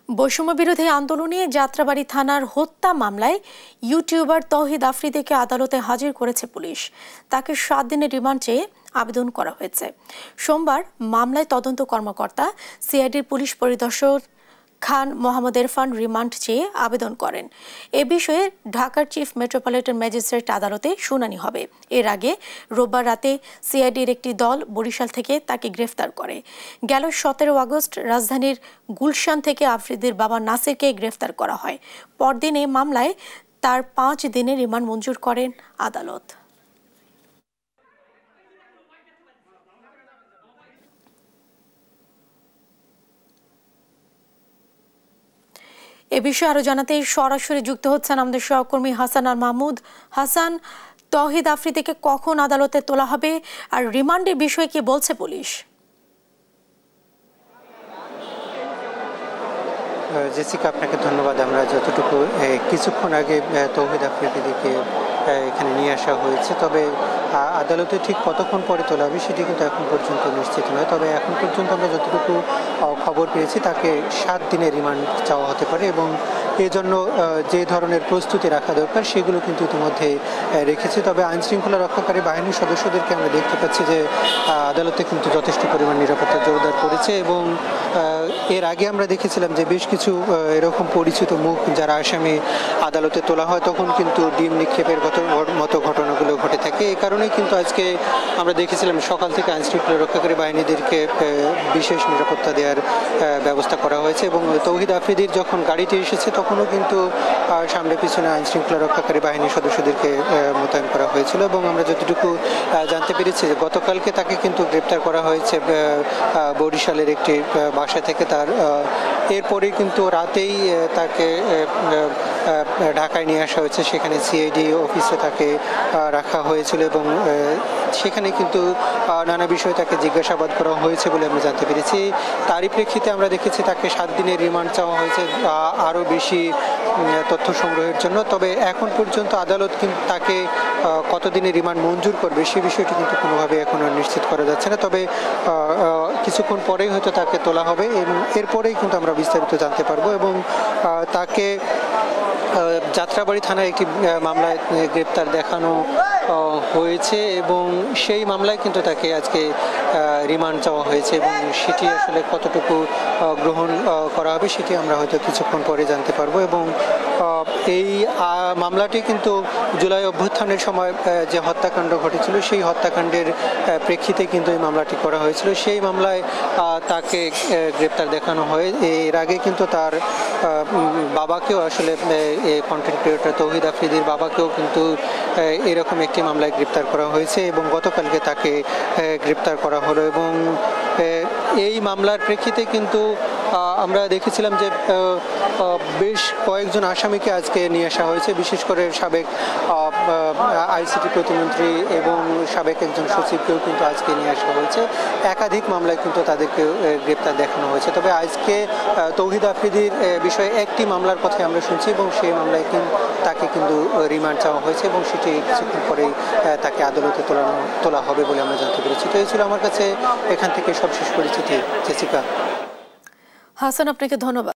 বৈষম্য বিরোধী আন্দোলনে যাত্রাবাড়ী থানার হত্যা মামলায় ইউটিউবার তৌহিদ আফ্রিদিকে আদালতে হাজির করেছে পুলিশ। তাকে 7 দিনের রিমান্ড চেয়ে আবেদন করা হয়েছে। সোমবার মামলায় তদন্ত কর্মকর্তা সিআইডির পুলিশ পরিদর্শক খান মোহাম্মদ ইরফান রিমান্ড চেয়ে আবেদন করেন। এ বিষয়ে ঢাকার চিফ মেট্রোপলিটন ম্যাজিস্ট্রেট আদালতে শুনানি হবে। এর আগে রোববার রাতে সিআইডির একটি দল বরিশাল থেকে তাকে গ্রেফতার করে। গেল 17 আগস্ট রাজধানীর গুলশান থেকে আফ্রিদির বাবা নাসিরকে গ্রেফতার করা হয়। পরদিন এই মামলায় তার 5 দিনের রিমান্ড মঞ্জুর করেন আদালত। এ বিষয়ে আরো জানাতে সরাসরি যুক্ত হচ্ছেন আমাদের সহকর্মী হাসান আর মাহমুদ। হাসান, তৌহিদ আফ্রিদিকে কখন আদালতে তোলা হবে আর রিমান্ডের বিষয়ে কি বলছে পুলিশ? জেসিকা, আপনাকে ধন্যবাদ। আমরা যতটুকু কিছুক্ষণ আগে তৌহিদ আফ্রিদিকে এখানে নিয়ে আসা হয়েছে, তবে আদালতে ঠিক কতক্ষণ পরে তোলা হবে সেটি কিন্তু এখন পর্যন্ত নিশ্চিত নয়। তবে এখন পর্যন্ত আমরা যতটুকু খবর পেয়েছি তাকে 7 দিনের রিমান্ড চাওয়া হতে পারে এবং এজন্য যে ধরনের প্রস্তুতি রাখা দরকার সেগুলো কিন্তু ইতিমধ্যে রেখেছে। তবে আইনশৃঙ্খলা রক্ষাকারী বাহিনীর সদস্যদেরকে আমরা দেখতে পাচ্ছি যে আদালতে কিন্তু যথেষ্ট পরিমাণ নিরাপত্তা জোরদার করেছে এবং এর আগে আমরা দেখেছিলাম যে বেশ কিছু এরকম পরিচিত মুখ যারা আসামি আদালতে তোলা হয় তখন কিন্তু ডিম নিক্ষেপের মতো ঘটনাগুলো ঘটে থাকে। এই কারণে কিন্তু আজকে আমরা দেখেছিলাম সকাল থেকে আইনশৃঙ্খলা রক্ষাকারী বাহিনীদেরকে বিশেষ নিরাপত্তা দেওয়ার ব্যবস্থা করা হয়েছে এবং তৌহিদ আফ্রিদির যখন গাড়িটি এসেছে তখনও কিন্তু সামনে পিছনে আইনশৃঙ্খলা রক্ষাকারী বাহিনীর সদস্যদেরকে মোতায়েন করা হয়েছিল এবং আমরা যতটুকু জানতে পেরেছি যে গতকালকে তাকে কিন্তু গ্রেপ্তার করা হয়েছে বরিশালের একটি বাসা থেকে। তার এরপরেই কিন্তু রাতেই তাকে ঢাকায় নিয়ে আসা হয়েছে, সেখানে সিআইডি অফিসে তাকে রাখা হয়েছিল এবং সেখানে কিন্তু নানা বিষয়ে তাকে জিজ্ঞাসাবাদ করা হয়েছে বলে আমরা জানতে পেরেছি। তারই প্রেক্ষিতে আমরা দেখেছি তাকে 7 দিনের রিমান্ড চাওয়া হয়েছে আরও বেশি তথ্য সংগ্রহের জন্য। তবে এখন পর্যন্ত আদালত কিন্তু তাকে কতদিনের রিমান্ড মঞ্জুর করবে সে বিষয়টি কিন্তু কোনোভাবে এখন আর নিশ্চিত করা যাচ্ছে না। তবে কিছুক্ষণ পরেই হয়তো তাকে তোলা হবে এবং এরপরেই কিন্তু আমরা বিস্তারিত জানতে পারবো এবং তাকে যাত্রাবাড়ী থানায় একটি মামলায় গ্রেপ্তার দেখানো হয়েছে এবং সেই মামলায় কিন্তু তাকে আজকে রিমান্ড চাওয়া হয়েছে এবং সেটি আসলে কতটুকু গ্রহণ করা হবে সেটি আমরা হয়তো কিছুক্ষণ পরে জানতে পারবো। এবং এই মামলাটি কিন্তু জুলাই অভ্যুত্থানের সময় যে হত্যাকাণ্ড ঘটেছিল সেই হত্যাকাণ্ডের প্রেক্ষিতে কিন্তু এই মামলাটি করা হয়েছিল। সেই মামলায় তাকে গ্রেপ্তার দেখানো হয়। এর আগে কিন্তু তার বাবাকেও আসলে কন্টেন্ট ক্রিয়েটর তৌহিদ আফ্রিদির বাবাকেও কিন্তু এরকম একটি মামলায় গ্রেপ্তার করা হয়েছে এবং গতকালকে তাকে গ্রেপ্তার করা হলো এবং এই মামলার প্রেক্ষিতে কিন্তু আমরা দেখেছিলাম যে বেশ কয়েকজন আসামিকে আজকে নিয়ে আসা হয়েছে, বিশেষ করে সাবেক আইসিটি প্রতিমন্ত্রী এবং সাবেক একজন সচিবকেও কিন্তু আজকে নিয়ে আসা হয়েছে। একাধিক মামলায় কিন্তু তাদেরকে গ্রেপ্তার দেখানো হয়েছে। তবে আজকে তৌহিদ আফ্রিদির বিষয়ে একটি মামলার কথা আমরা শুনছি এবং সেই মামলায় তাকে কিন্তু রিমান্ড চাওয়া হয়েছে এবং সেটি কিছুক্ষণ পরেই তাকে আদালতে তোলা হবে বলে আমরা জানতে পেরেছি। তো এই ছিল আমার কাছে এখান থেকে সবশেষ পরিচিতি। জেসিকা। হাসান, আপনাকে ধন্যবাদ।